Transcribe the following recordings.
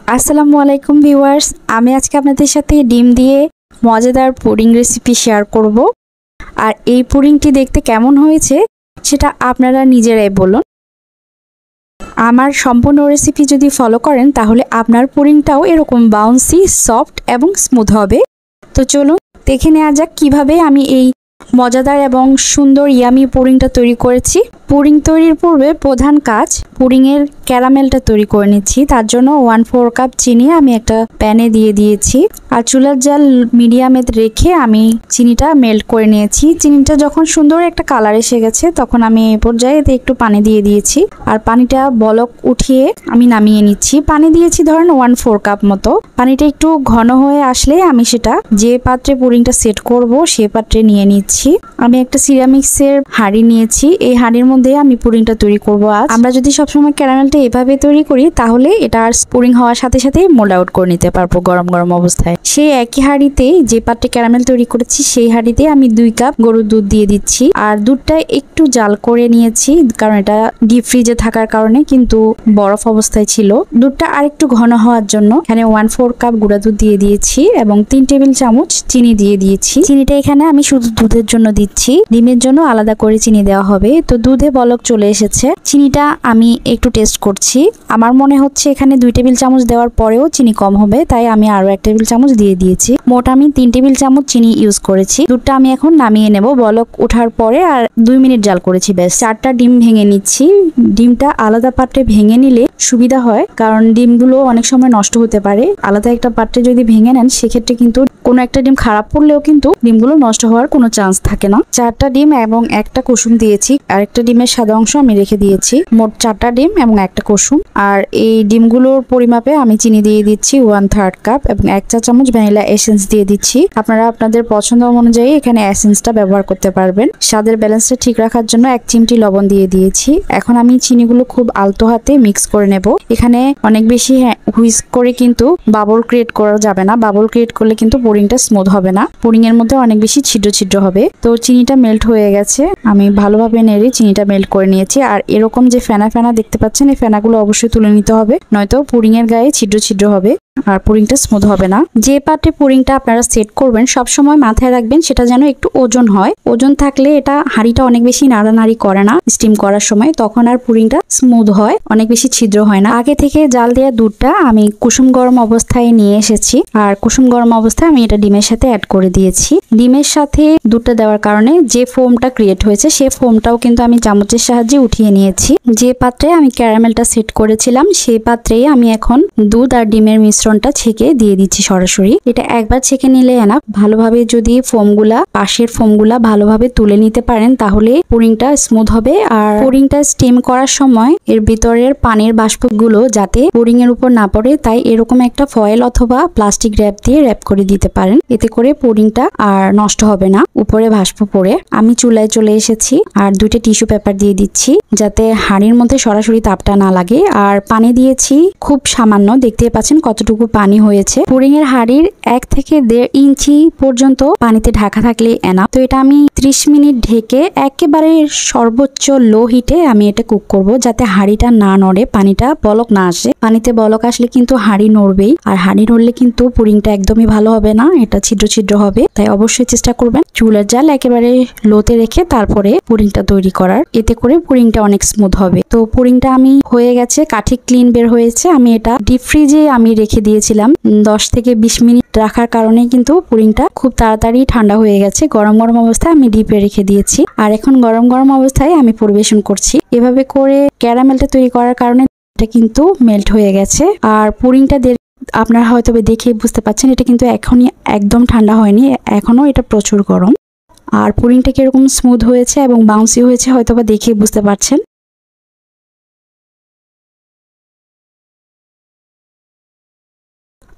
আসসালামু আলাইকুম ভিউয়ার্স, আমি আজকে আপনাদের সাথে ডিম দিয়ে মজাদার পুডিং রেসিপি শেয়ার করব। আর এই পুডিংটি দেখতে কেমন হয়েছে সেটা আপনারা নিজেরাই বলুন। আমার সম্পূর্ণ রেসিপি যদি ফলো করেন তাহলে আপনার পুডিংটাও এরকম বাউন্সি, সফট এবং স্মুথ হবে। তো চলুন দেখে নেওয়া যাক কিভাবে আমি এই মজাদার এবং সুন্দর ইয়ামি পুডিংটা তৈরি করেছি। পুডিং তৈরির পূর্বে প্রধান কাজ পুডিংয়ের ক্যারামেলটা তৈরি করে নিচ্ছি। তার জন্য 1/4 কাপ চিনি আমি একটা প্যানে দিয়ে দিয়েছি আর চুলার জাল মিডিয়ামে রেখে আমি চিনিটা মেল্ট করে নিয়েছি। চিনিটা যখন সুন্দর একটা কালার এসে গেছে তখন আমি এই পর্যায়ে এতে একটু পানি দিয়ে দিয়েছি আর পানিটা বলক উঠিয়ে আমি নামিয়ে নিচ্ছি। পানি দিয়েছি ধরেন 1/4 কাপ মতো। পানিটা একটু ঘন হয়ে আসলে আমি সেটা যে পাত্রে পুডিংটা সেট করব সেই পাত্রে নিয়ে নিচ্ছি। আমি একটা সিরামিক্সের হাঁড়ি নিয়েছি, এই হাঁড়ির মধ্যে আমি পুডিংটা তৈরি করব। আজ আমরা যদি সবসময় ক্যারামেলটা এভাবে তৈরি করি তাহলে এটা আর পুডিং হওয়ার সাথে সাথে মোল্ড আউট করে নিতে পারবো গরম গরম অবস্থায়। সেই একই হাঁড়িতে যে পাত্রে ক্যারামেল তৈরি করেছি সেই হাঁড়িতে আমি 2 কাপ গরুর দুধ দিয়ে দিচ্ছি আর দুধটা একটু জাল করে নিয়েছি কারণ এটা ডিপ ফ্রিজে থাকার কারণে কিন্তু বরফ অবস্থায় ছিল। দুধটা আরেকটু ঘন হওয়ার জন্য এখানে 1/4 কাপ গুঁড়া দুধ দিয়ে দিয়েছি এবং 3 টেবিল চামচ চিনি দিয়ে দিয়েছি। চিনিটা এখানে আমি শুধু দুধের জন্য দিচ্ছি, ডিমের জন্য আলাদা করে চিনি দেওয়া হবে। তো দুধে বলক চলে এসেছে, চিনিটা আমি একটু টেস্ট করছি। আমার মনে হচ্ছে এখানে 2 টেবিল চামচ দেওয়ার পরেও চিনি কম হবে, তাই আমি আরো 1 টেবিল চামচ দিয়ে দিয়েছি। মোট আমি 3 টেবিল চামচ চিনি ইউজ করেছি। দুধটা আমি এখন নামিয়ে নেব বলক ওঠার পরে আর 2 মিনিট জাল করেছি ব্যাস। 4টা ডিম ভেঙে নিচ্ছি। ডিমটা আলাদা পাত্রে ভেঙে নিলে সুবিধা হয় কারণ ডিমগুলো অনেক সময় নষ্ট হতে পারে। আলাদা একটা পাত্রে যদি ভেঙে নেন সেক্ষেত্রে কিন্তু কোনো একটা ডিম খারাপ পড়লেও কিন্তু ডিমগুলো নষ্ট হওয়ার কোনো চান্স থাকে না। 4টা ডিম এবং একটা কুসুম দিয়েছি, আরেকটা ডিমের সাদা অংশ আমি রেখে দিয়েছি। মোট 4টা ডিম এবং একটা কুসুম। আর এই ডিমগুলোর পরিমাপে আমি চিনি দিয়ে দিচ্ছি 1/3 কাপ এবং 1 চা চামচ ভ্যানিলা এসেন্স দিয়ে দিচ্ছি। আপনারা আপনাদের পছন্দ অনুযায়ী এখানে এসেন্সটা ব্যবহার করতে পারবেন। স্বাদের ব্যালেন্সটা ঠিক রাখার জন্য 1 চিমটি লবণ দিয়ে দিয়েছি। এখন আমি চিনিগুলো খুব আলতো হাতে মিক্স করে নেব। এখানে অনেক বেশি হুইস্ক করে কিন্তু বাবল ক্রিয়েট করা যাবে না। বাবল ক্রিয়েট করলে কিন্তু পুডিংটা স্মুথ হবে না, পুডিং এর মধ্যে অনেক বেশি ছিদ্র ছিদ্র হবে। তো চিনিটা মেল্ট হয়ে গেছে, আমি ভালোভাবে নেড়ে চিনিটা মেল্ট করে নিয়েছি। আর এরকম যে ফেনা ফেনা দেখতে পাচ্ছেন এই ফেনাগুলো অবশ্যই তুলে নিতে হবে, নয়তো পুডিং এর গায়ে ছিদ্র ছিদ্র হবে আর পুডিংটা স্মুথ হবে না। যে পাত্রে পুডিংটা আপনারা সেট করবেন সবসময় মাথায় রাখবেন সেটা যেন একটু ওজন হয়। ওজন থাকলে এটা হাঁড়িটা অনেক বেশি নাড়ানাড়ি করে না স্টিম করার সময়, তখন আর পুডিংটা স্মুথ হয়, অনেক বেশি ছিদ্র হয় না। আগে থেকে জাল দেওয়া দুধটা আমি কুসুম গরম অবস্থায় নিয়ে এসেছি আর কুসুম গরম অবস্থায় আমি এটা ডিমের সাথে অ্যাড করে দিয়েছি। ডিমের সাথে দুধটা দেওয়ার কারণে যে ফোমটা ক্রিয়েট হয়েছে সেই ফোমটাও কিন্তু আমি চামচের সাহায্যে উঠিয়ে নিয়েছি। যে পাত্রে আমি ক্যারামেলটা সেট করেছিলাম সেই পাত্রেই আমি এখন দুধ আর ডিমের মিশ্রণটা ছেঁকে দিয়ে দিচ্ছি সরাসরি। এটা একবার ছেঁকে নিলে না, ভালোভাবে যদি পাশের ফোমগুলা ভালোভাবে তুলে নিতে পারেন তাহলে পুডিংটা স্মুথ হবে। আর পুডিংটা স্টিম করার সময় এর ভিতরের পানির বাষ্পগুলো যাতে পুডিং এর উপর না পড়ে তাই এরকম একটা ফয়েল অথবা প্লাস্টিক র্যাপ দিয়ে র্যাপ করে দিতে পারেন, এতে করে পুডিংটা আর নষ্ট হবে না উপরে ভাস্প পড়ে। আমি চুলায় চলে এসেছি আর 2টা টিস্যু পেপার দিয়ে দিচ্ছি যাতে হাঁড়ির মধ্যে সরাসরি তাপটা না লাগে। আর পানি দিয়েছি খুব সামান্য, দেখতে পাচ্ছেন কতটুকু পানি হয়েছে। পুডিং এর হাঁড়ির 1 থেকে 1.5 ইঞ্চি পর্যন্ত পানিতে ঢাকা থাকলে এনাফ। তো এটা আমি 30 মিনিট ঢেকে একেবারে সর্বোচ্চ লো হিটে আমি এটা কুক করব যাতে হাঁড়িটা না নড়ে, পানিটা বলক না আসে। পানিতে বলক আসলে কিন্তু হাঁড়ি নড়বেই আর হাঁড়ি নড়লে কিন্তু পুডিংটা একদমই ভালো হবে না, এটা ছিদ্র ছিদ্র হবে। তাই অবশ্যই চেষ্টা করবেন চুলার জাল একেবারে লোতে রেখে তারপরে পুডিংটা তৈরি করার, এতে করে পুডিংটা অনেক স্মুথ হবে। তো পুডিংটা আমি হয়ে গেছে, কাঠি ক্লিন বের হয়েছে। আমি এটা ডিপ ফ্রিজে আমি রেখে দিয়েছিলাম 10 থেকে 20 মিনিট রাখার কারণে কিন্তু পুডিংটা খুব তাড়াতাড়ি ঠান্ডা হয়ে গেছে। গরম গরম অবস্থায় আমি ডিপে রেখে দিয়েছি আর এখন গরম গরম অবস্থায় আমি পরিবেশন করছি। এভাবে করে ক্যারামেলটা তৈরি করার কারণে এটা কিন্তু মেল্ট হয়ে গেছে। আর পুডিংটা আপনারা হয়তো দেখে বুঝতে পাচ্ছেন এটা কিন্তু এখনই একদম ঠান্ডা হয়নি, এখনো এটা প্রচুর গরম। আর পুডিংটা কিরকম স্মুথ হয়েছে এবং বাউন্সি হয়েছে হয়তোবা দেখে বুঝতে পারছেন।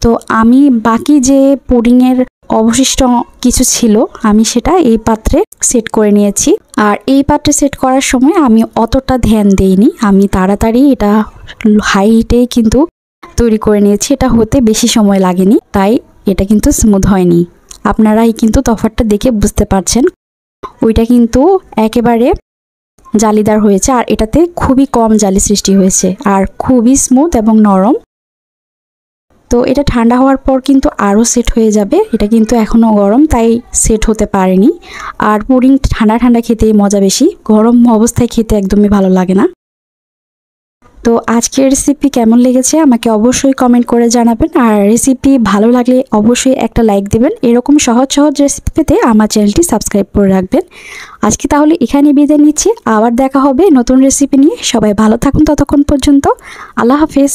তো আমি বাকি যে পুডিং এর অবশিষ্ট কিছু ছিল আমি সেটা এই পাত্রে সেট করে নিয়েছি। আর এই পাত্রে সেট করার সময় আমি অতটা ধ্যান দেইনি, আমি তাড়াতাড়ি এটা হাই হিটে কিন্তু তৈরি করে নিয়েছি। এটা হতে বেশি সময় লাগেনি, তাই এটা কিন্তু স্মুথ হয়নি। আপনারাই কিন্তু তফাৎটা দেখে বুঝতে পারছেন, ওইটা কিন্তু একেবারে জালিদার হয়েছে আর এটাতে খুবই কম জালি সৃষ্টি হয়েছে আর খুবই স্মুথ এবং নরম। তো এটা ঠান্ডা হওয়ার পর কিন্তু আরও সেট হয়ে যাবে। এটা কিন্তু এখনও গরম, তাই সেট হতে পারেনি। আর পুডিং ঠান্ডা ঠান্ডা খেতেই মজা বেশি, গরম অবস্থায় খেতে একদমই ভালো লাগে না। তো আজকের রেসিপি কেমন লেগেছে আমাকে অবশ্যই কমেন্ট করে জানাবেন। আর রেসিপি ভালো লাগলে অবশ্যই একটা লাইক দেবেন। এরকম সহজ সহজ রেসিপি পেতে আমার চ্যানেলটি সাবস্ক্রাইব করে রাখবেন। আজকে তাহলে এখানে বিদায় নিচ্ছি, আবার দেখা হবে নতুন রেসিপি নিয়ে। সবাই ভালো থাকুন ততক্ষণ পর্যন্ত। আল্লাহ হাফেজ।